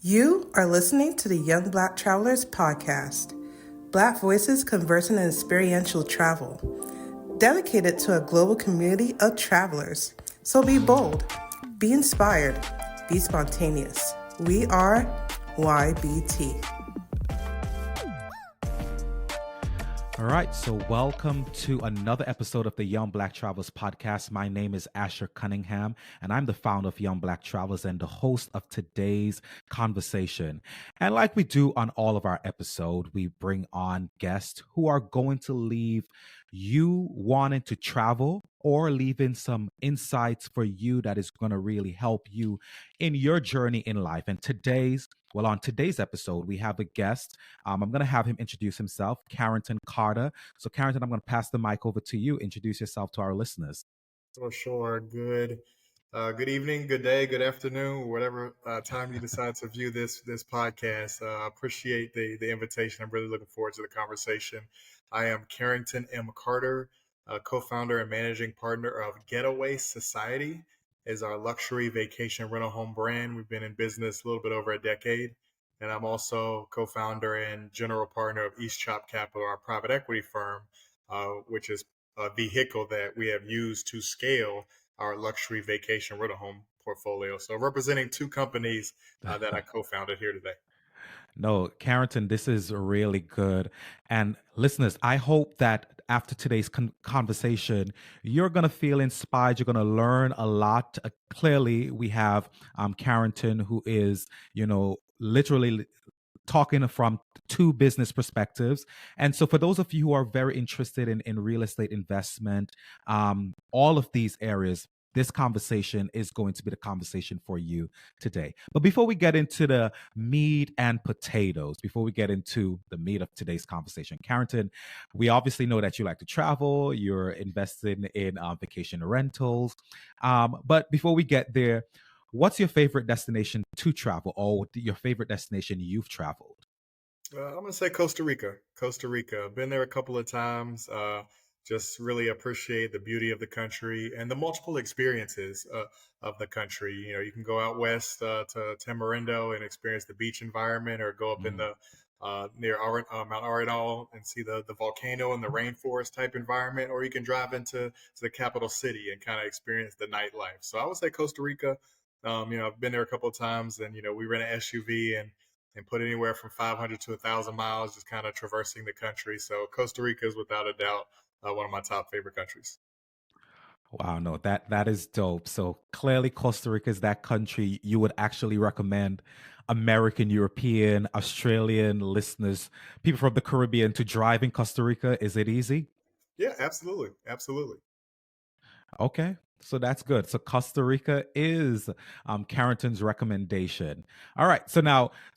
You are listening to the Young Black Travelers podcast, Black voices conversing in experiential travel, dedicated to a global community of travelers. So be bold, be inspired, be spontaneous. We are YBT. All right, so welcome to another episode of the Young Black Travelers podcast. My name is Asshur Cunningham, and I'm the founder of Young Black Travelers and the host of today's conversation. And like we do on all of our episodes, we bring on guests who are going to leave you wanting to travel or leaving some insights for you that is going to really help you in your journey in life. And on today's episode, we have a guest. I'm going to have him introduce himself, Carrington Carter. So, Carrington, I'm going to pass the mic over to you. Introduce yourself to our listeners. For sure. Good evening, good day, good afternoon, whatever time you decide to view this podcast. Appreciate the invitation. I'm really looking forward to the conversation. I am Carrington M. Carter, co-founder and managing partner of Getaway Society, is our luxury vacation rental home brand. We've been in business a little bit over a decade, and I'm also co-founder and general partner of East Chop Capital, our private equity firm, which is a vehicle that we have used to scale our luxury vacation rental home portfolio. So representing two companies that I co-founded here today. No, Carrington, this is really good. And listeners, I hope that after today's conversation, you're going to feel inspired. You're going to learn a lot. Clearly, we have Carrington, who is, literally talking from two business perspectives. And so for those of you who are very interested in real estate investment, all of these areas, this conversation is going to be the conversation for you today. But before we get into the meat and potatoes, before we get into the meat of today's conversation, Carrington, we obviously know that you like to travel, you're invested in vacation rentals. But before we get there, what's your favorite destination to travel, or your favorite destination you've traveled? I'm going to say Costa Rica. Costa Rica. Been there a couple of times. Just really appreciate the beauty of the country and the multiple experiences of the country. You know, you can go out west to Tamarindo and experience the beach environment, or go up in the near Mount Arenal and see the volcano and the rainforest type environment, or you can drive into the capital city and kind of experience the nightlife. So I would say Costa Rica. I've been there a couple of times, and we rent an SUV and put anywhere from 500 to 1,000 miles, just kind of traversing the country. So Costa Rica is without a doubt one of my top favorite countries. Wow, no, that is dope. So clearly, Costa Rica is that country you would actually recommend American, European, Australian listeners, people from the Caribbean, to drive in Costa Rica. Is it easy? Yeah, absolutely. Absolutely. Okay, so that's good. So Costa Rica is Carrington's recommendation. All right, so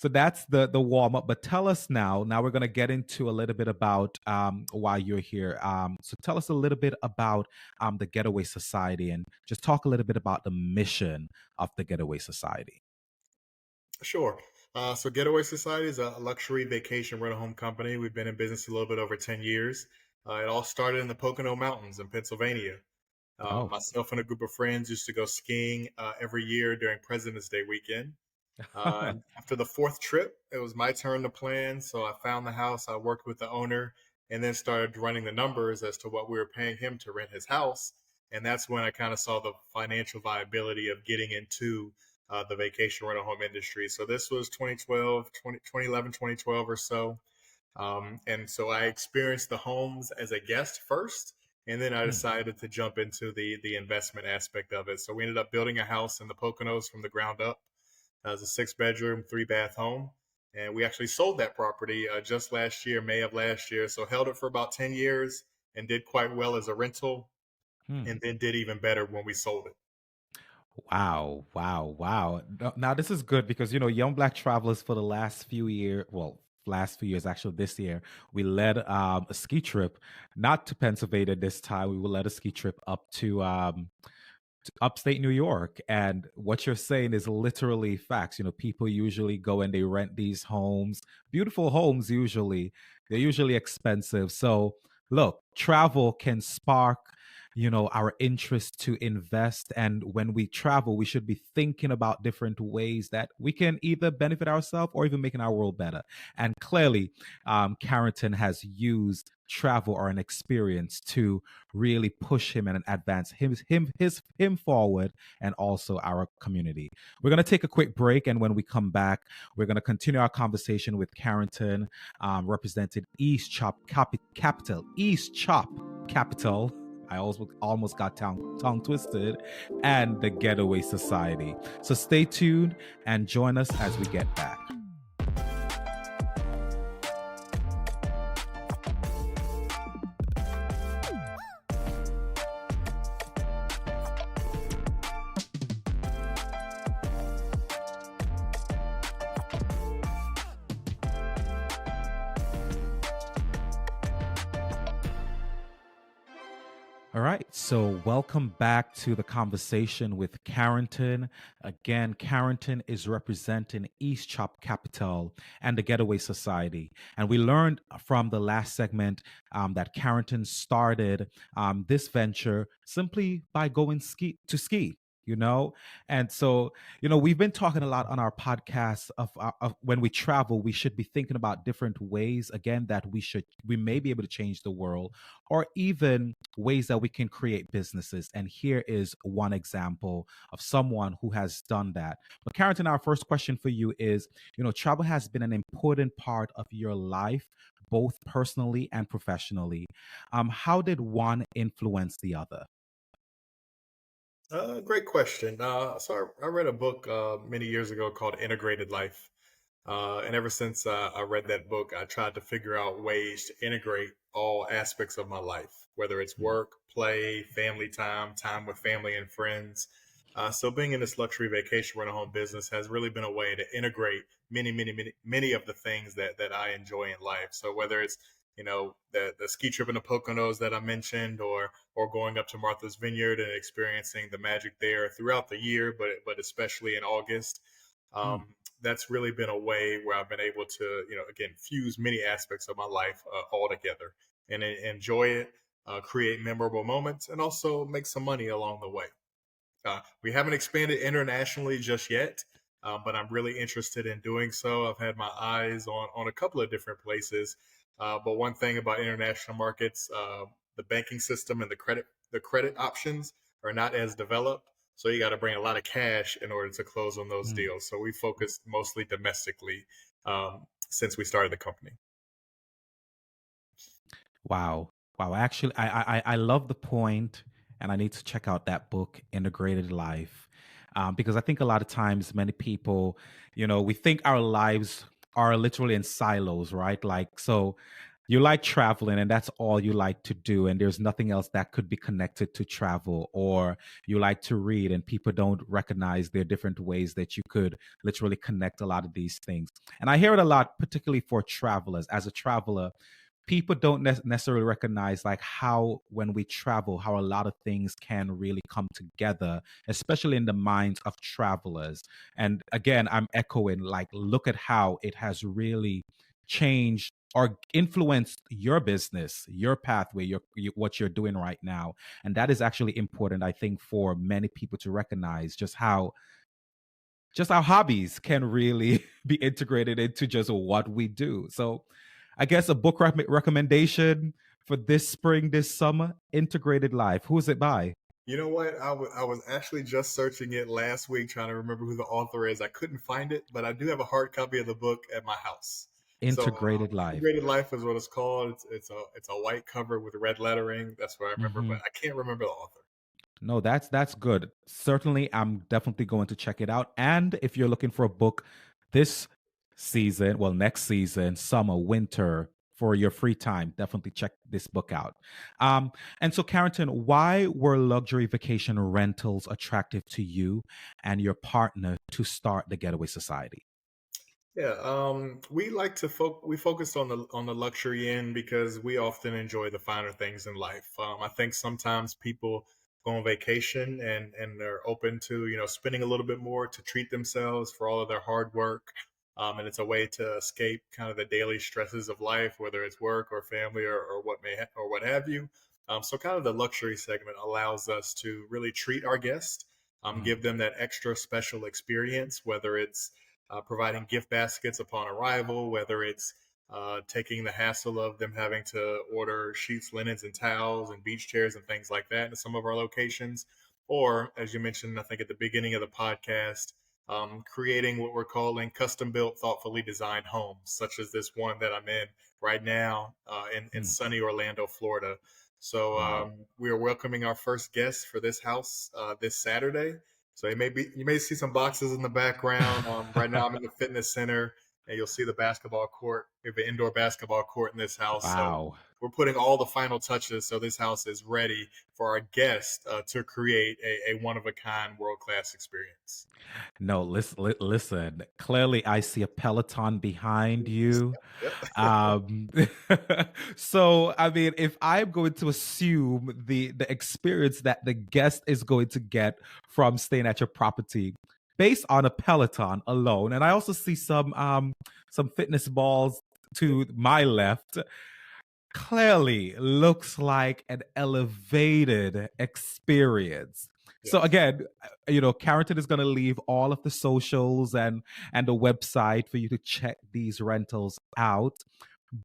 that's the warm up. But tell us now. Now we're gonna get into a little bit about why you're here. So tell us a little bit about the Getaway Society, and just talk a little bit about the mission of the Getaway Society. Sure. So Getaway Society is a luxury vacation rental home company. We've been in business a little bit over 10 years. It all started in the Pocono Mountains in Pennsylvania. Oh. Myself and a group of friends used to go skiing every year during President's Day weekend. And after the fourth trip, it was my turn to plan. So I found the house, I worked with the owner, and then started running the numbers as to what we were paying him to rent his house. And that's when I kind of saw the financial viability of getting into the vacation rental home industry. So this was 2011, 2012 or so. And so I experienced the homes as a guest first, and then I decided to jump into the investment aspect of it. So we ended up building a house in the Poconos from the ground up as a 6-bedroom, 3-bath home. And we actually sold that property just last year, May of last year. So held it for about 10 years and did quite well as a rental, and then did even better when we sold it. Wow, wow, wow. Now this is good because Young Black Travelers for the last few years, actually this year, we led a ski trip, not to Pennsylvania this time. We will led a ski trip up to upstate New York. And what you're saying is literally facts. People usually go and they rent these homes, beautiful homes usually. They're usually expensive. So look, travel can spark our interest to invest. And when we travel, we should be thinking about different ways that we can either benefit ourselves or even making our world better. And clearly, Carrington has used travel or an experience to really push him and advance him forward, and also our community. We're going to take a quick break, and when we come back, we're going to continue our conversation with Carrington, represented East Chop Capital. I almost got tongue twisted, and the Getaway Society. So stay tuned and join us as we get back. All right, so welcome back to the conversation with Carrington. Again, Carrington is representing East Chop Capital and the Getaway Society. And we learned from the last segment that Carrington started this venture simply by going ski. And so, we've been talking a lot on our podcast of when we travel, we should be thinking about different ways, again, that we may be able to change the world, or even ways that we can create businesses. And here is one example of someone who has done that. But Carrington, our first question for you is, travel has been an important part of your life, both personally and professionally. How did one influence the other? Great question. I read a book many years ago called Integrated Life. And ever since I read that book, I tried to figure out ways to integrate all aspects of my life, whether it's work, play, family time, time with family and friends. So being in this luxury vacation rental home business has really been a way to integrate many of the things that I enjoy in life. So whether it's the ski trip in the Poconos that I mentioned, or going up to Martha's Vineyard and experiencing the magic there throughout the year, but especially in August. Mm. That's really been a way where I've been able to, again, fuse many aspects of my life all together and enjoy it, create memorable moments, and also make some money along the way. We haven't expanded internationally just yet, but I'm really interested in doing so. I've had my eyes on a couple of different places. But one thing about international markets, the banking system and the credit options are not as developed. So you got to bring a lot of cash in order to close on those Mm. deals. So we focus mostly domestically since we started the company. Wow. Wow. Actually, I love the point, and I need to check out that book, Integrated Life, because I think a lot of times many people, we think our lives are literally in silos, right? Like, so you like traveling and that's all you like to do, and there's nothing else that could be connected to travel, or you like to read and people don't recognize there are different ways that you could literally connect a lot of these things. And I hear it a lot, particularly for travelers. As a traveler, people don't necessarily recognize like how when we travel, how a lot of things can really come together, especially in the minds of travelers. And again, I'm echoing, like, look at how it has really changed or influenced your business, your pathway, what you're doing right now. And that is actually important, I think, for many people to recognize just our hobbies can really be integrated into just what we do. So I guess a book recommendation for this spring, this summer, Integrated Life. Who's it by? You know what? I was actually just searching it last week, trying to remember who the author is. I couldn't find it, but I do have a hard copy of the book at my house. So, Integrated Life. Integrated Life is what it's called. It's a white cover with red lettering. That's what I remember, Hmm. but I can't remember the author. No, that's good. Certainly, I'm definitely going to check it out. And if you're looking for a book this season, well, next season, summer, winter, for your free time, definitely check this book out. And so, Carrington, why were luxury vacation rentals attractive to you and your partner to start the Getaway Society? Yeah, we like to we focused on the luxury end because we often enjoy the finer things in life. I think sometimes people go on vacation and they're open to spending a little bit more to treat themselves for all of their hard work, and it's a way to escape kind of the daily stresses of life, whether it's work or family or what have you. So kind of the luxury segment allows us to really treat our guests, Mm, give them that extra special experience, whether it's providing gift baskets upon arrival, whether it's taking the hassle of them having to order sheets, linens, and towels and beach chairs and things like that in some of our locations. Or, as you mentioned, I think at the beginning of the podcast, creating what we're calling custom built, thoughtfully designed homes, such as this one that I'm in right now in mm. sunny Orlando, Florida. So Wow. we are welcoming our first guests for this house this Saturday. So you may see some boxes in the background. Right now, I'm in the fitness center, and you'll see the basketball court. We have an indoor basketball court in this house. So Wow. we're putting all the final touches so this house is ready for our guests to create a one of a kind, world class experience. No, listen. Clearly, I see a Peloton behind you. Yep. Um, so I mean, if I'm going to assume the experience that the guest is going to get from staying at your property based on a Peloton alone, and I also see some fitness balls to my left, clearly looks like an elevated experience. So Yes. again, Carrington is going to leave all of the socials and the website for you to check these rentals out.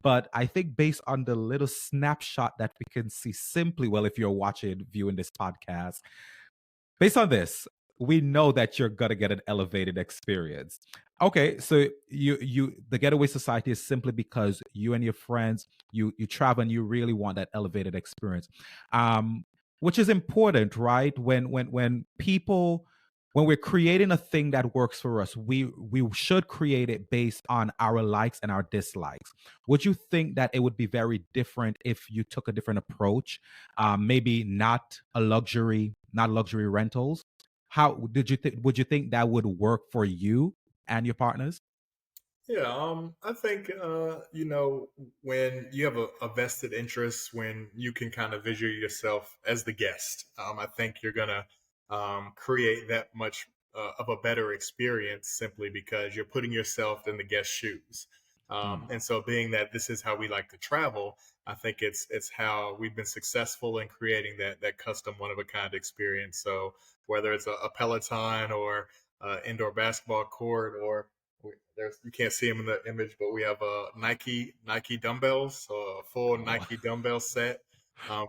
But I think based on the little snapshot that we can see simply, well, if you're viewing this podcast, based on this, we know that you're gonna get an elevated experience. Okay, so the Getaway Society is simply because you and your friends you travel and you really want that elevated experience, which is important, right? When people when we're creating a thing that works for us, we should create it based on our likes and our dislikes. Would you think that it would be very different if you took a different approach? Maybe not luxury rentals. How did you think? Would you think that would work for you and your partners? Yeah, I think when you have a vested interest, when you can kind of visual yourself as the guest, I think you're gonna create that much of a better experience simply because you're putting yourself in the guest's shoes. Mm, And so, being that this is how we like to travel, I think it's how we've been successful in creating that custom one of a kind experience. So whether it's a Peloton or indoor basketball court or there's you can't see them in the image, but we have Nike dumbbells, so a full oh, Nike dumbbell set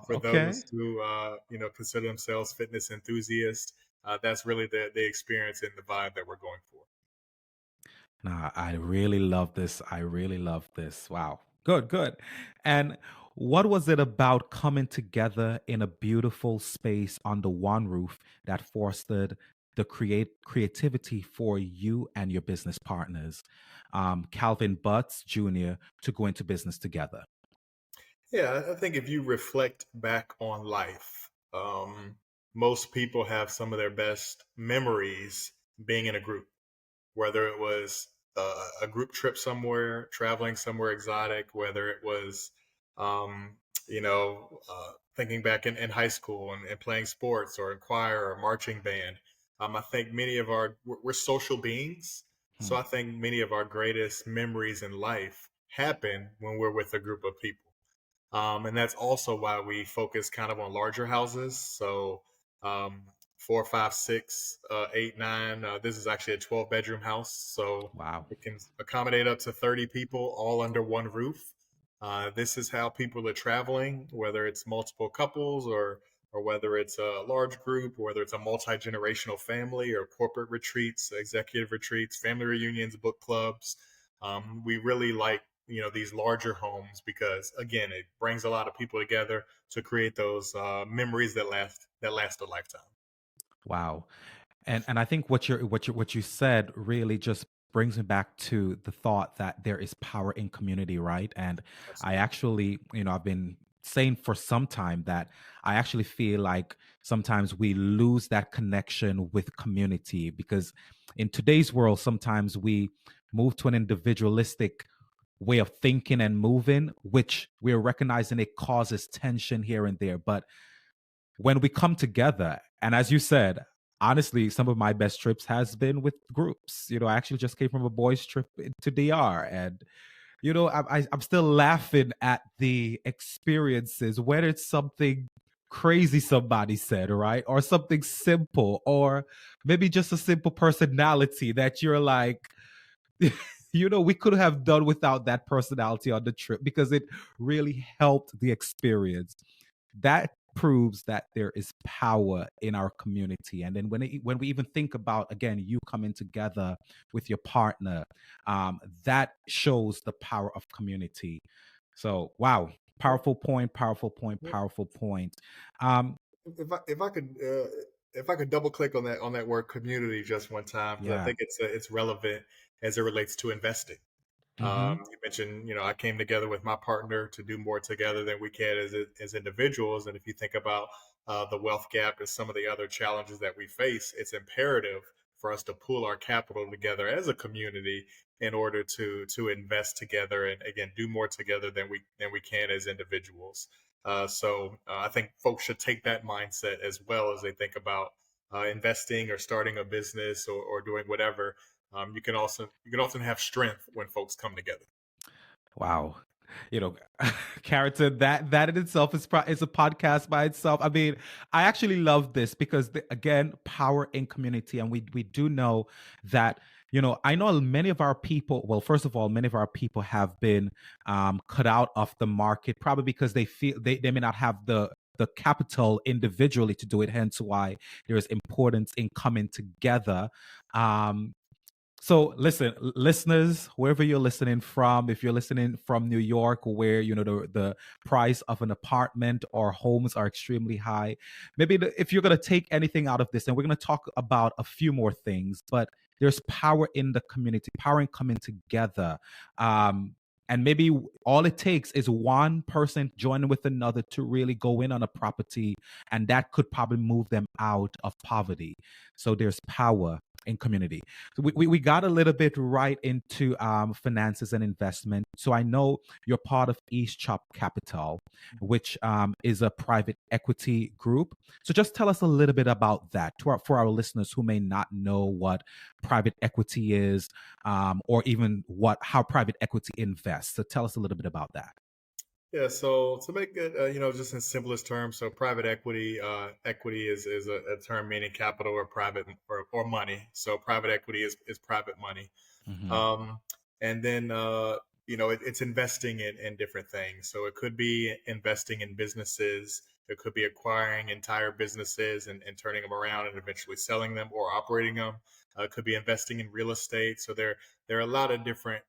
for okay. those who consider themselves fitness enthusiasts. That's really the experience and the vibe that we're going for. Nah, I really love this. I really love this. Wow. Good, good. And what was it about coming together in a beautiful space under one roof that fostered the creativity for you and your business partners, Calvin Butts Jr., to go into business together? Yeah, I think if you reflect back on life, most people have some of their best memories being in a group, whether it was a group trip somewhere, traveling somewhere exotic, whether it was, thinking back in high school and playing sports or in choir or marching band. I think we're social beings. So Hmm. I think many of our greatest memories in life happen when we're with a group of people. And that's also why we focus kind of on larger houses. So um, four, five, six, eight, nine. This is actually a 12-bedroom house. So Wow. it can accommodate up to 30 people all under one roof. This is how people are traveling, whether it's multiple couples or whether it's a large group, or whether it's a multi-generational family or corporate retreats, executive retreats, family reunions, book clubs. We really like these larger homes because again it brings a lot of people together to create those memories that last a lifetime. Wow. And I think what you said really just brings me back to the thought that there is power in community, right? And I Absolutely. actually, I've been saying for some time that I actually feel like sometimes we lose that connection with community because in today's world sometimes we move to an individualistic way of thinking and moving, which we're recognizing it causes tension here and there. But when we come together, and as you said, honestly, some of my best trips has been with groups. I actually just came from a boys trip to DR, and I'm still laughing at the experiences, whether it's something crazy somebody said, right? Or something simple, or maybe just a simple personality that you're like, we could have done without that personality on the trip because it really helped the experience. That proves that there is power in our community. And then when we even think about, again, you coming together with your partner, that shows the power of community. So wow, powerful point, powerful point, powerful point. um If I could double click on that word community just one time, because I yeah. think it's relevant as it relates to investing. Mm-hmm. You mentioned, I came together with my partner to do more together than we can as individuals. And if you think about the wealth gap and some of the other challenges that we face, it's imperative for us to pool our capital together as a community in order to invest together and again do more together than we can as individuals. I think folks should take that mindset as well as they think about investing or starting a business or doing whatever. You can often have strength when folks come together. Wow. You know, Carrington, that in itself is a podcast by itself. I mean, I actually love this because again, power in community, and we do know that. I know many of our people. Well, first of all, many of our people have been cut out of the market, probably because they feel they may not have the capital individually to do it. Hence, why there is importance in coming together. Um, so listen, listeners, wherever you're listening from, if you're listening from New York, where the price of an apartment or homes are extremely high, maybe if you're going to take anything out of this, and we're going to talk about a few more things, but there's power in the community, power in coming together. And maybe all it takes is one person joining with another to really go in on a property, and that could probably move them out of poverty. So there's power in community. So we got a little bit right into finances and investment. So I know you're part of East Chop Capital, which is a private equity group. So just tell us a little bit about that for our listeners who may not know what private equity is, or even how private equity invests. So tell us a little bit about that. Yeah, so to make it, just in simplest terms, so private equity, equity is a term meaning capital or private or money. So private equity is private money. Hmm. Um, and then, it's investing in different things. So it could be investing in businesses. It could be acquiring entire businesses and turning them around and eventually selling them or operating them. It could be investing in real estate. So there are a lot of different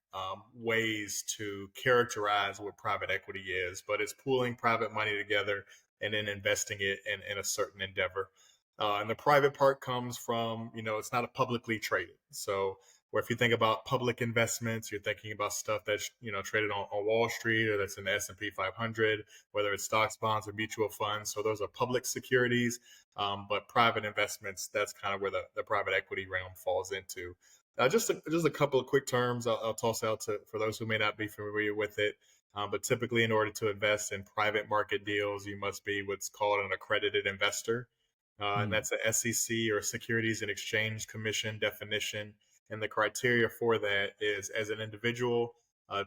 ways to characterize what private equity is, but it's pooling private money together and then investing it in a certain endeavor. And the private part comes from, it's not a publicly traded. So where if you think about public investments, you're thinking about stuff that's traded on Wall Street or that's in the S&P 500, whether it's stocks, bonds, or mutual funds. So those are public securities, but private investments, that's kind of where the private equity realm falls into. Just a couple of quick terms I'll toss out for those who may not be familiar with it. But typically, in order to invest in private market deals, you must be what's called an accredited investor. And Mm. that's a SEC or Securities and Exchange Commission definition. And the criteria for that is as an individual,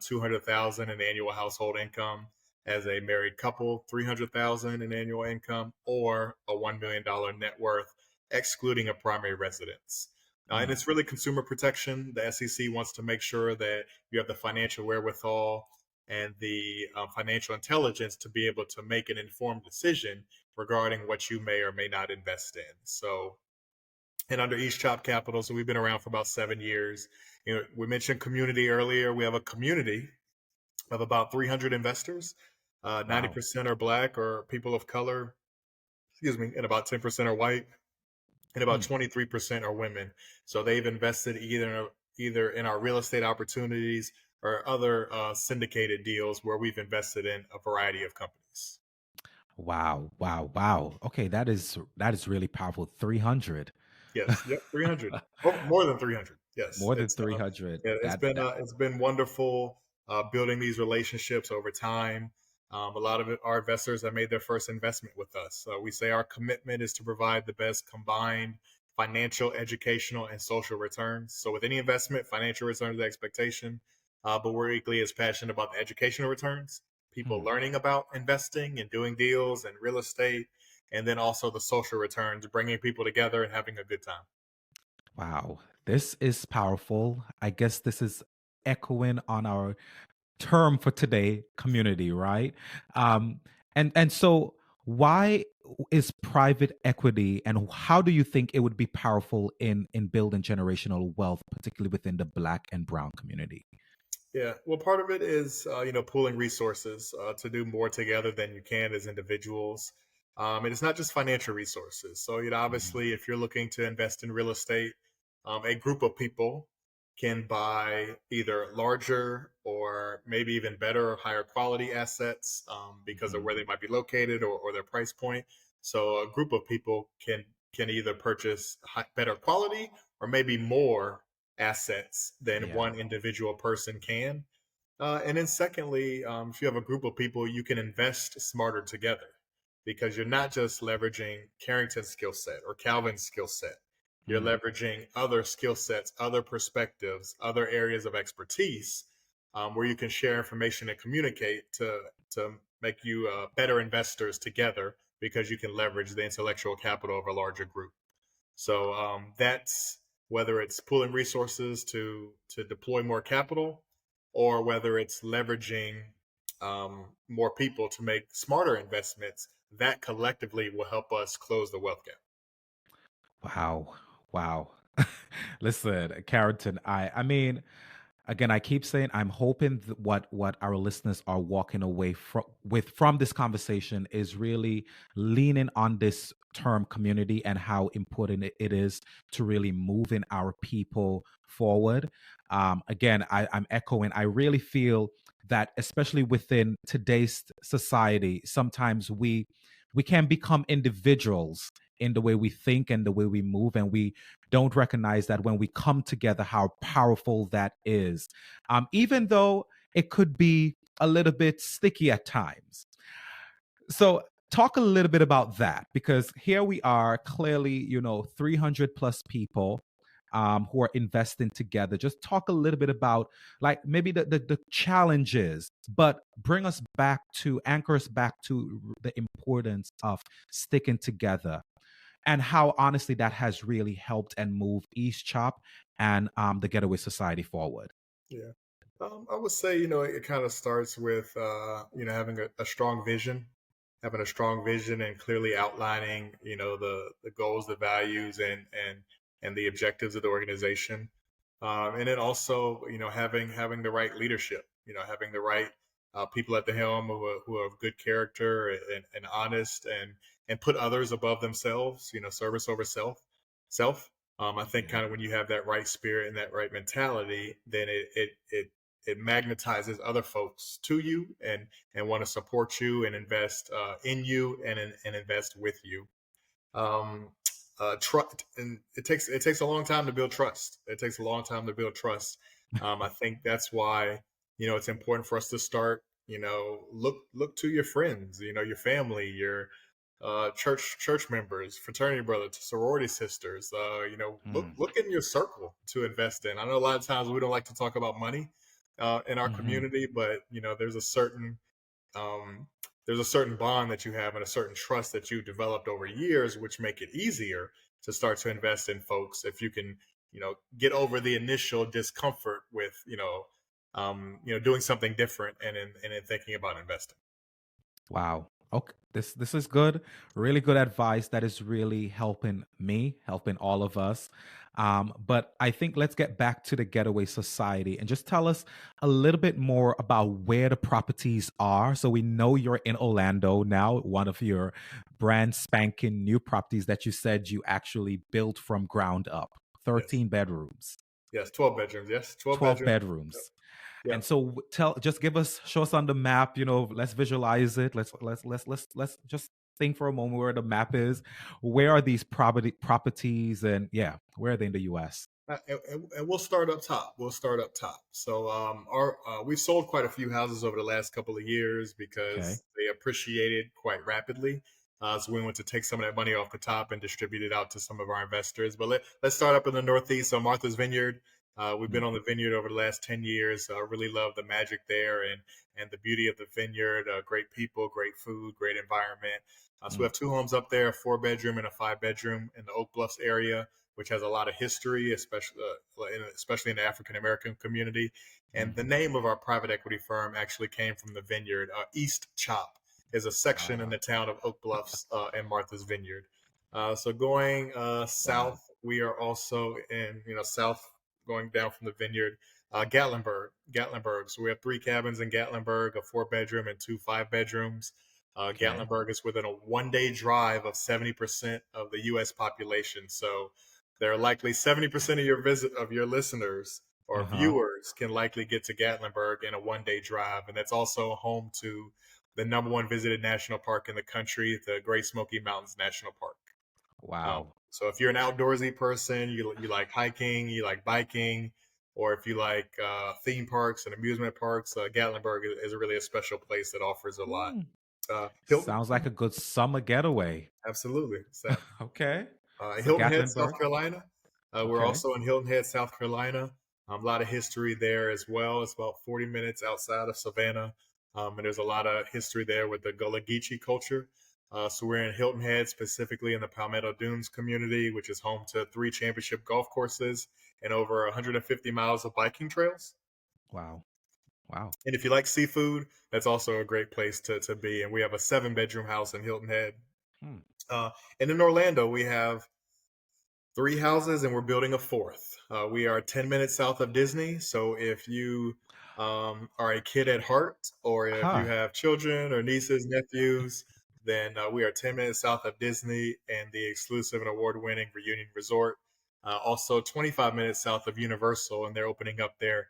200,000 in annual household income, as a married couple, 300,000 in annual income, or a $1 million net worth, excluding a primary residence. And Mm. it's really consumer protection. The SEC wants to make sure that you have the financial wherewithal and the financial intelligence to be able to make an informed decision regarding what you may or may not invest in. So, and under East Chop Capital, so we've been around for about 7 years. We mentioned community earlier. We have a community of about 300 investors. Wow. 90% are Black or people of color, excuse me, and about 10% are white, and about Mm. 23% are women. So they've invested either in our real estate opportunities or other syndicated deals where we've invested in a variety of companies. Wow. Wow. Wow. Okay, that is really powerful. 300. Yes, yep, 300. Oh, more than 300. Yes, More than 300. yeah, That it's been wonderful building these relationships over time. A lot of our investors have made their first investment with us. We say our commitment is to provide the best combined financial, educational, and social returns. So with any investment, financial returns is the expectation. but we're equally as passionate about the educational returns, people Hmm. learning about investing and doing deals and real estate, and then also the social returns, bringing people together and having a good time. Wow, this is powerful. I guess this is echoing on our term for today, community, right? Um, and so why is private equity, and how do you think it would be powerful in building generational wealth, particularly within the Black and Brown community? Yeah, well, part of it is pooling resources to do more together than you can as individuals, and it's not just financial resources. So Mhm. obviously, if you're looking to invest in real estate, a group of people can buy either larger or maybe even better or higher quality assets because of Mhm. where they might be located or their price point. So a group of people can either purchase better quality or maybe more assets than Yeah. one individual person can. And then, secondly, if you have a group of people, you can invest smarter together because you're not just leveraging Carrington's skill set or Calvin's skill set. You're Mm. leveraging other skill sets, other perspectives, other areas of expertise where you can share information and communicate to make you better investors together because you can leverage the intellectual capital of a larger group. So that's whether it's pooling resources to deploy more capital, or whether it's leveraging more people to make smarter investments. That collectively will help us close the wealth gap. Wow. Wow. Listen, Carrington, I mean, again, I keep saying I'm hoping what our listeners are walking away from this conversation is really leaning on this term community and how important it is to really moving our people forward. Again, I'm echoing. I really feel that, especially within today's society, sometimes we can become individuals in the way we think and the way we move, and we don't recognize that when we come together, how powerful that is. Even though it could be a little bit sticky at times. So, talk a little bit about that, because here we are, clearly, 300 plus people who are investing together. Just talk a little bit about, like, maybe the challenges, but anchor us back to the importance of sticking together, and how honestly that has really helped and moved East Chop and the Getaway Society forward. Yeah. I would say, it kind of starts with, having a strong vision, having a strong vision and clearly outlining, the goals, the values, and the objectives of the organization. And then also, having the right leadership, having the right people at the helm who are of good character and honest and put others above themselves, service over self. I think Yeah. kind of when you have that right spirit and that right mentality, then it magnetizes other folks to you and want to support you and invest in you and invest with you. Um, trust, and it takes a long time to build trust. It takes a long time to build trust. I think that's why it's important for us to start. Look to your friends, your family, your church members, fraternity brothers, sorority sisters. Look Mm. look in your circle to invest in. I know a lot of times we don't like to talk about money in our Hmm. community, but um, there's a certain bond that you have and a certain trust that you developed over years, which make it easier to start to invest in folks if you can, get over the initial discomfort with, doing something different and in thinking about investing. Wow. Okay. This is good. Really good advice that is really helping me, helping all of us. But I think let's get back to the Getaway Society and just tell us a little bit more about where the properties are. So we know you're in Orlando now, one of your brand spanking new properties that you said you actually built from ground up. Yes. 13 bedrooms, Yes. 12 bedrooms. Yes. 12 12 bedrooms. Yep. bedrooms. And Yep. so show us on the map, let's visualize it. Let's just think for a moment where the map is. Where are these properties, and yeah, where are they in the US? And we'll start up top. We'll start up top. So our we've sold quite a few houses over the last couple of years Okay. because they appreciated quite rapidly. So we want to take some of that money off the top and distribute it out to some of our investors. But let's start up in the Northeast. So Martha's Vineyard, We've been Mm, on the vineyard over the last 10 years. Really love the magic there and the beauty of the vineyard. Great people, great food, great environment. So we mm, have two homes up there, a 4 bedroom and a 5 bedroom in the Oak Bluffs area, which has a lot of history, especially in the African American community. And the mhm. name of our private equity firm actually came from the vineyard. East Chop is a section in Ah, the town of Oak Bluffs and Martha's Vineyard. So going wow. south, we are also in south going down from the vineyard. Gatlinburg. So we have 3 cabins in Gatlinburg, a 4 bedroom and 2 5 bedrooms. Okay. Gatlinburg is within a 1 day drive of 70% of the U.S. population. So there are likely 70% of your listeners or Uh-huh. viewers can likely get to Gatlinburg in a 1 day drive, and that's also home to the #1 visited national park in the country, the Great Smoky Mountains National Park. Wow. So if you're an outdoorsy person, you like hiking, you like biking, or if you like theme parks and amusement parks, Gatlinburg is really a special place that offers a lot. Hmm. Hilton, Sounds like a good summer getaway. absolutely. So Okay. So Hilton Head, South Gatlinburg. Carolina. We're Okay. also in Hilton Head, South Carolina. A lot of history there as well. It's about 40 minutes outside of Savannah. And there's a lot of history there with the Gullah Geechee culture. So we're in Hilton Head, specifically in the Palmetto Dunes community, which is home to 3 championship golf courses and over 150 miles of biking trails. Wow. Wow. And if you like seafood, that's also a great place to be. And we have a 7 bedroom house in Hilton Head. Hmm. Uh, and in Orlando, we have 3 houses and we're building a fourth. We are 10 minutes south of Disney. So if you are a kid at heart, or if you Huh. have children or nieces, nephews, then we are 10 minutes south of Disney and the exclusive and award winning Reunion Resort. Also 25 minutes south of Universal, and they're opening up their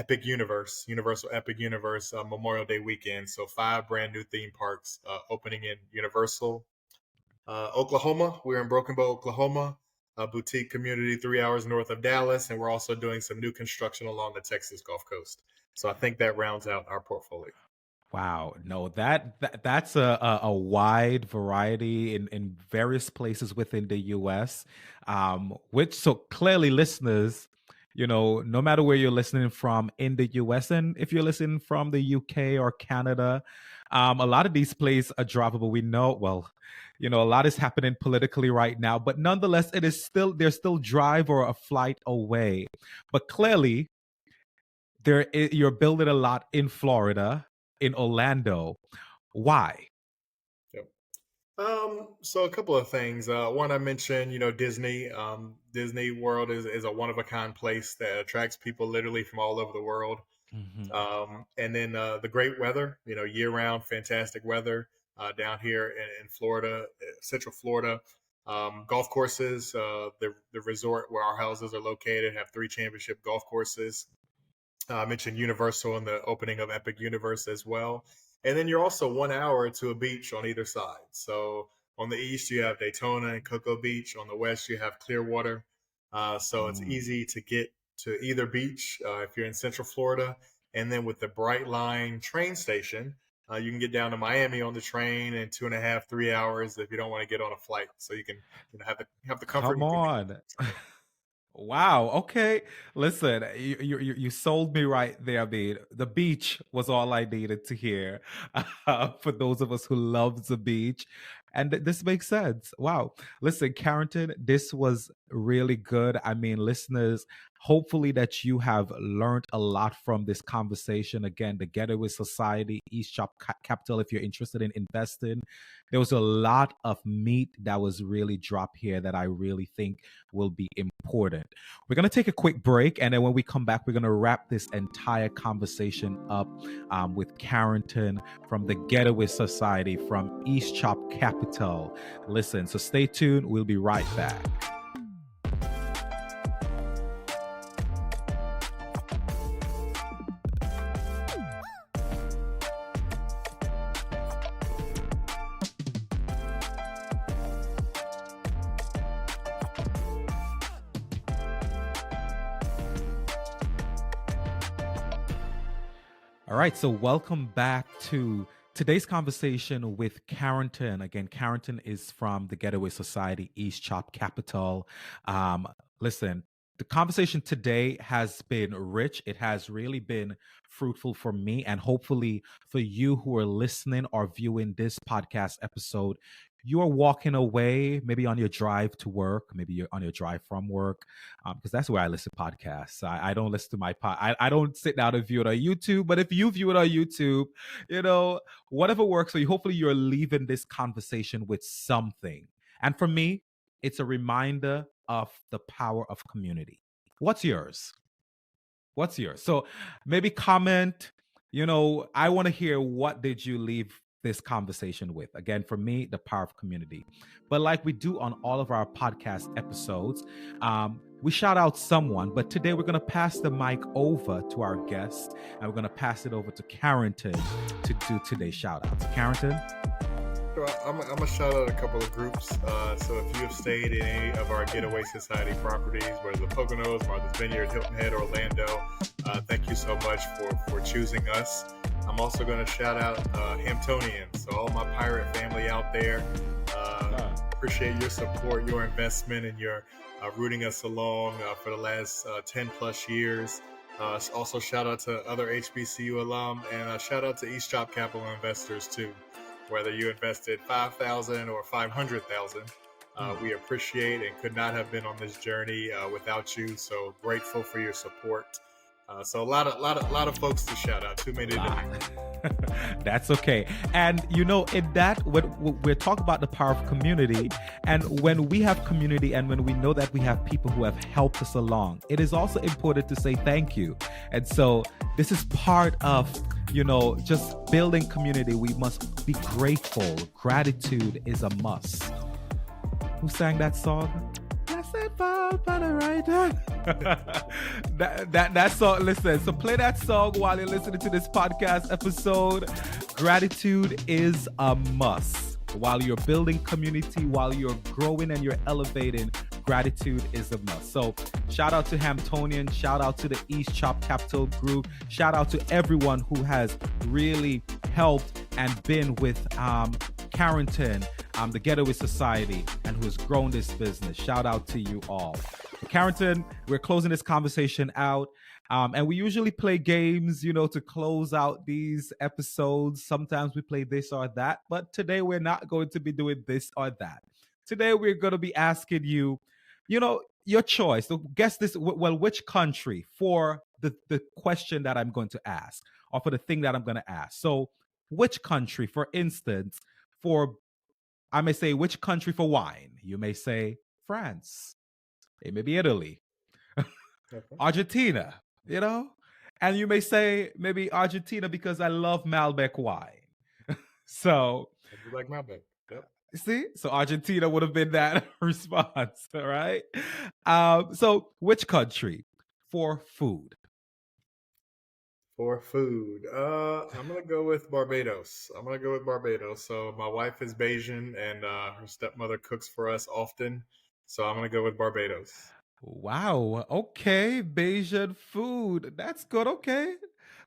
Universal Epic Universe Memorial Day weekend. So 5 brand new theme parks opening in Universal. Oklahoma, we're in Broken Bow, Oklahoma, a boutique community 3 hours north of Dallas, and we're also doing some new construction along the Texas Gulf Coast. So I think that rounds out our portfolio. Wow, no, that's a wide variety in various places within the U.S. Which so clearly, listeners, no matter where you're listening from in the U.S. and if you're listening from the U.K. or Canada, a lot of these places are drivable. We know, well, a lot is happening politically right now, but nonetheless, there's still drive or a flight away. But clearly, you're building a lot in Florida, in Orlando. Why? Yep. So a couple of things. One, I mentioned, Disney. Disney World is a one of a kind place that attracts people literally from all over the world. Hmm. And then the great weather, year round, fantastic weather down here in Florida, Central Florida. Golf courses, the resort where our houses are located have 3 championship golf courses. I mentioned Universal and the opening of Epic Universe as well. And then you're also 1 hour to a beach on either side. So on the east, you have Daytona and Cocoa Beach. On the west, you have Clearwater. So it's Mm. easy to get to either beach if you're in Central Florida. And then with the Bright Line train station, you can get down to Miami on the train in 2.5, 3 hours if you don't want to get on a flight. So you can have the comfort Come and convenience on. of the train. Wow. Okay. Listen, you sold me right there, babe. The beach was all I needed to hear for those of us who love the beach. And this makes sense. Wow. Listen, Carrington, this was really good. I mean, listeners, hopefully that you have learned a lot from this conversation. Again, the Getaway Society, East Shop Capital, if you're interested in investing, there was a lot of meat that was really dropped here that I really think will be important. We're going to take a quick break. And then when we come back, we're going to wrap this entire conversation up with Carrington from the Getaway Society from East Chop Capital. Listen, so stay tuned. We'll be right back. All right, so welcome back to today's conversation with Carrington. Again, Carrington is from the Getaway Society, East Chop Capital. Listen, the conversation today has been rich. It has really been fruitful for me, and hopefully for you who are listening or viewing this podcast episode. You are walking away, maybe on your drive to work, maybe you're on your drive from work, because that's where I listen to podcasts. I don't listen to my I don't sit down and view it on YouTube, but if you view it on YouTube, you know, whatever works for you. Hopefully, you're leaving this conversation with something. And for me, it's a reminder of the power of community. What's yours? What's yours? So maybe comment, I want to hear, what did you leave this conversation with? Again, for me, the power of community. But like we do on all of our podcast episodes, we shout out someone, but today we're going to pass the mic over to our guest, and we're going to pass it over to Carrington to do today's shout outs. Carrington? I'm going to shout out a couple of groups. So if you have stayed in any of our Getaway Society properties, whether the Poconos, Martha's Vineyard, Hilton Head, Orlando, thank you so much for choosing us. I'm also going to shout out Hamptonians, so all my pirate family out there. Appreciate your support, your investment, and your rooting us along for the last 10 plus years. Also shout out to other HBCU alum, and shout out to East Chop Capital investors too. Whether you invested $5,000 or $500,000, we appreciate and could not have been on this journey without you. So grateful for your support. So a lot of folks to shout out. Too many to That's okay. And in that, when we're talking about the power of community, and when we have community, and when we know that we have people who have helped us along, it is also important to say thank you. And so this is part of just building community. We must be grateful. Gratitude is a must. Who sang that song? that song. Listen, so play that song while you're listening to this podcast episode. Gratitude is a must. While you're building community, while you're growing and you're elevating, gratitude is a must. So shout out to Hamptonian, shout out to the East Chop Capital Group, shout out to everyone who has really helped and been with Carrington, the Getaway Society, and who has grown this business. Shout out to you all. So Carrington, we're closing this conversation out. And we usually play games, to close out these episodes. Sometimes we play this or that, but today we're not going to be doing this or that. Today we're going to be asking you, your choice. So guess this, which country for the question that I'm going to ask, or for the thing that I'm going to ask. So which country, for instance, I may say, which country for wine? You may say France. It may be Italy. Argentina, and you may say maybe Argentina because I love Malbec wine. So you like Malbec. Yep. See, so Argentina would have been that response. All right. So which country for food? For food, I'm gonna go with Barbados. So my wife is Bayesian, and her stepmother cooks for us often. So I'm gonna go with Barbados. Wow. Okay. Bayesian food. That's good. Okay.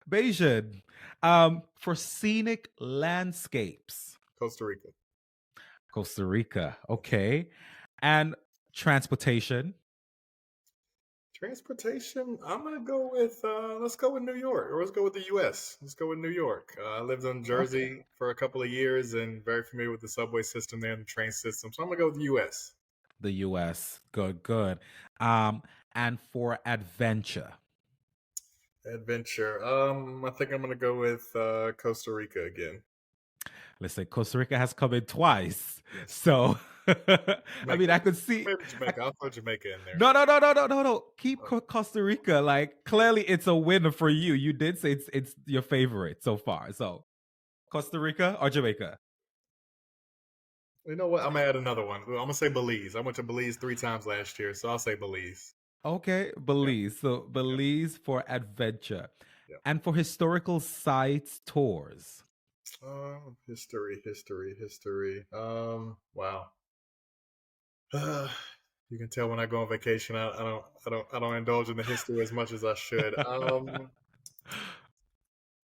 Bayesian. For scenic landscapes. Costa Rica. Costa Rica. Okay. And transportation. Transportation, I'm gonna go with let's go with New York, or let's go with the U.S. Let's go with New York. I lived in Jersey for a couple of years and very familiar with the subway system there and the train system. So I'm gonna go with the U.S. The U.S. Good. And for adventure. I think I'm gonna go with Costa Rica again. Listen, Costa Rica has come in twice, so I mean, I could see. Maybe Jamaica. I'll throw Jamaica in there. No. Keep Costa Rica. Like, clearly, it's a winner for you. You did say it's your favorite so far. So, Costa Rica or Jamaica? You know what? I'm gonna add another one. I'm gonna say Belize. I went to Belize 3 times last year, so I'll say Belize. Okay, Belize. Yeah. So Belize for adventure, and for historical sites tours. History. Wow. You can tell when I go on vacation, I don't indulge in the history as much as I should.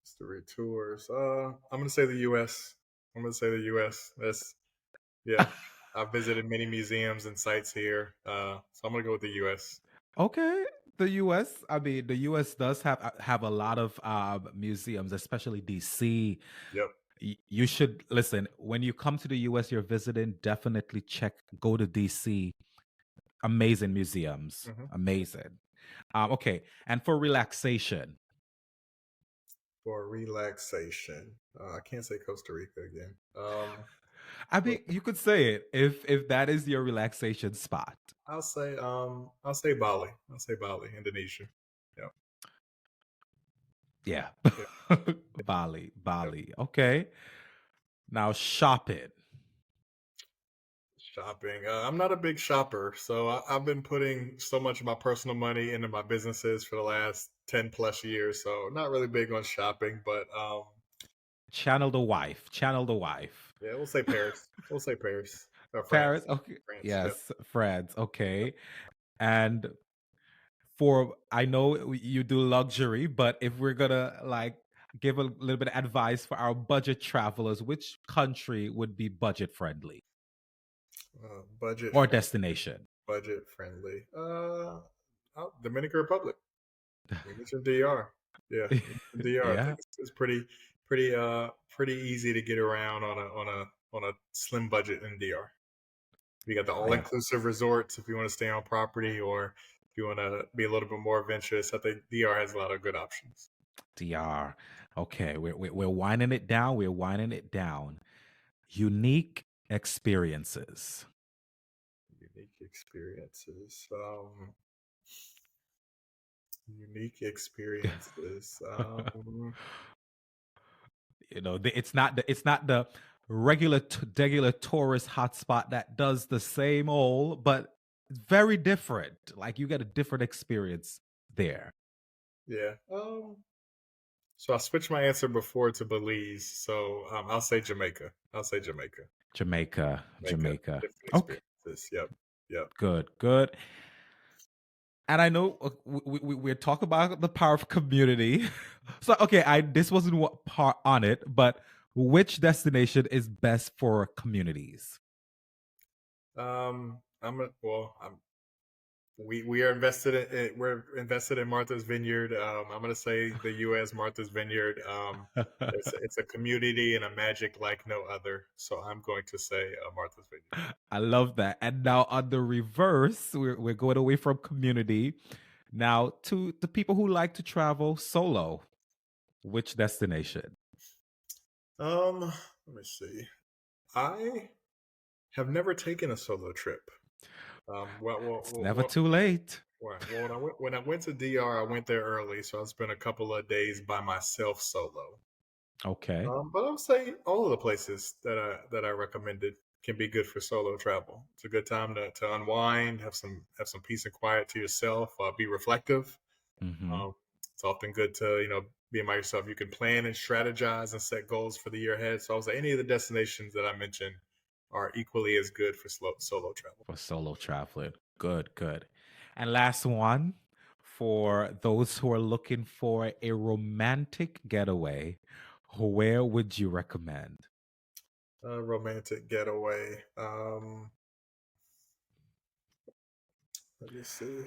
History tours. I'm gonna say the U.S. I visited many museums and sites here, so I'm gonna go with the U.S. Okay. The US, I mean, the US does have a lot of museums, especially DC. Yep. You should listen when you come to the US. You're visiting. Definitely go to DC. Amazing museums, Hmm. amazing. Okay, and for relaxation, For relaxation, I can't say Costa Rica again. I mean, you could say it if that is your relaxation spot. I'll say Bali. I'll say Bali, Indonesia. Yep. Yeah, Yep. Bali, Yep. Bali. Okay, now shopping. Shopping. I'm not a big shopper, so I've been putting so much of my personal money into my businesses for the last 10 plus years. So not really big on shopping, but Channel the wife. Channel the wife. yeah, we'll say Paris. We'll say Paris or Paris. France. Okay. France. Yep. Yes, France. Yep. Okay, and for I know you do luxury, but if we're gonna like give a little bit of advice for our budget travelers, which country would be budget friendly Budget or friendly. destination? Budget friendly. Dominican Republic. You mentioned DR. Yeah, you mentioned DR. I think Yeah, it's pretty easy to get around on a slim budget in DR. You got the all I inclusive resorts if you want to stay on property, or if you want to be a little bit more adventurous. I think DR has a lot of good options. DR. Okay, we're winding it down. We're winding it down. Unique experiences. Unique experiences. Unique experiences. It's not the regular tourist hotspot that does the same old, but it's very different. Like you get a different experience there. Yeah. So I switched my answer before to Belize. So I'll say Jamaica. I'll say Jamaica. Jamaica, Jamaica. Jamaica. Different Okay, experiences. Yep. Yep. good, good. And I know we're talking about the power of community. So okay, I this wasn't what part on it, but which destination is best for communities? I'm we are invested we're invested in Martha's Vineyard. I'm gonna say the U.S. Martha's Vineyard. It's a community and a magic like no other. So I'm going to say Martha's Vineyard. I love that. And now on the reverse, we're going away from community now to the people who like to travel solo. Which destination? Let me see. I have never taken a solo trip. It's never too late. When I went to DR, I went there early, so I spent a couple of days by myself solo. Okay. But I would say all of the places that I recommended can be good for solo travel. It's a good time to unwind, have some peace and quiet to yourself, be reflective. Hmm. Um, it's often good to be by yourself. You can plan and strategize and set goals for the year ahead. So I would say any of the destinations that I mentioned are equally as good for solo travel. For solo traveling. Good, good. And last one for those who are looking for a romantic getaway, where would you recommend? Romantic getaway. Let me see.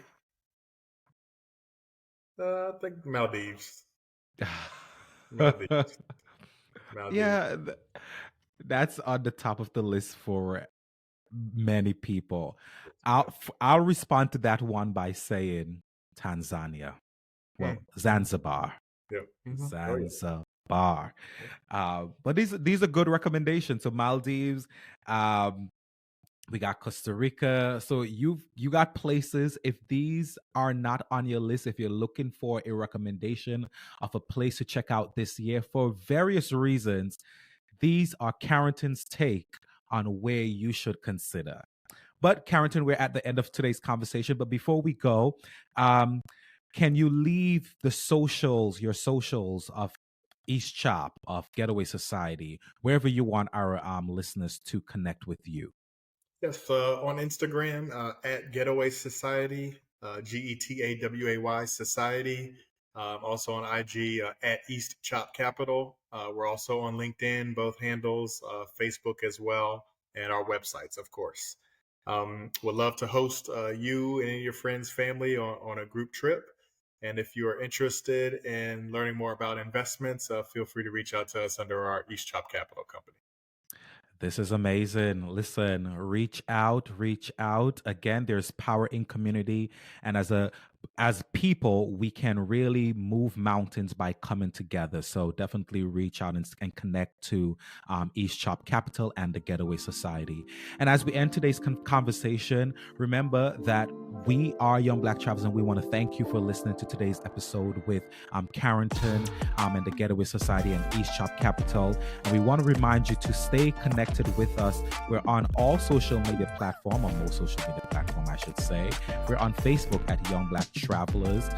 I think Maldives. Maldives. Maldives. Yeah, that's on the top of the list for many people. Yep. I'll respond to that one by saying Tanzania. Mm, Well, mm, Zanzibar. yep. Oh yeah. Zanzibar. Yep. But these are good recommendations. So Maldives, um, we got Costa Rica. So you got places. If these are not on your list, if you're looking for a recommendation of a place to check out this year for various reasons, these are Carrington's take on where you should consider. But Carrington, we're at the end of today's conversation. But before we go, um, can you leave your socials of East Chop, of Getaway Society, wherever you want our listeners to connect with you? Yes, on Instagram at Getaway Society, Getaway Society. Also on IG at East Chop Capital. We're also on LinkedIn, both handles, Facebook as well, and our websites, of course. Would love to host you and your friends, family on a group trip. And if you are interested in learning more about investments, feel free to reach out to us under our East Chop Capital Company. This is amazing. Listen, reach out, reach out. Again, there's power in community. And as people, we can really move mountains by coming together. So definitely reach out and connect to East Chop Capital and the Getaway Society. And as we end today's conversation, remember that we are Young Black Travelers, and we want to thank you for listening to today's episode with Carrington and the Getaway Society and East Chop Capital. And we want to remind you to stay connected with us. We're on all social media platforms, on most social media platforms, I should say. We're on Facebook at Young Black Travelers.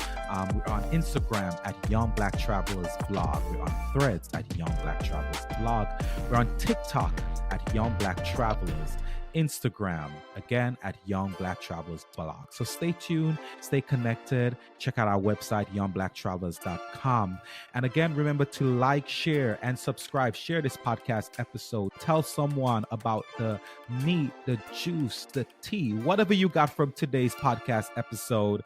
We're on Instagram at Young Black Travelers Blog. We're on Threads at Young Black Travelers Blog. We're on TikTok at Young Black Travelers. Instagram, again, at Young Black Travelers Blog. So stay tuned, stay connected. Check out our website, youngblacktravelers.com. And again, remember to like, share, and subscribe. Share this podcast episode. Tell someone about the meat, the juice, the tea, whatever you got from today's podcast episode.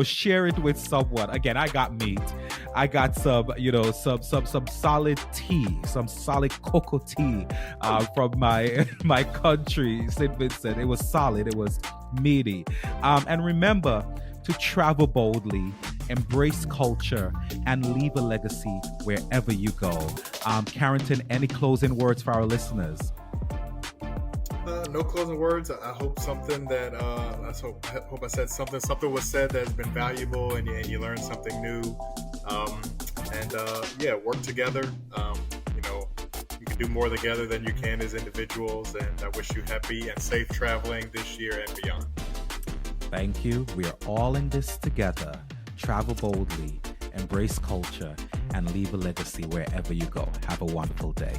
Share it with someone. Again, I got meat. I got some solid tea, some solid cocoa tea from my country, St. Vincent. It was solid. It was meaty. And remember to travel boldly, embrace culture, and leave a legacy wherever you go. Carrington, any closing words for our listeners? No closing words. I hope something that hope I said something was said that has been valuable, and you learned something new. Work together. You can do more together than you can as individuals, and I wish you happy and safe traveling this year and beyond. Thank you. We are all in this together. Travel boldly, embrace culture, and leave a legacy wherever you go. Have a wonderful day.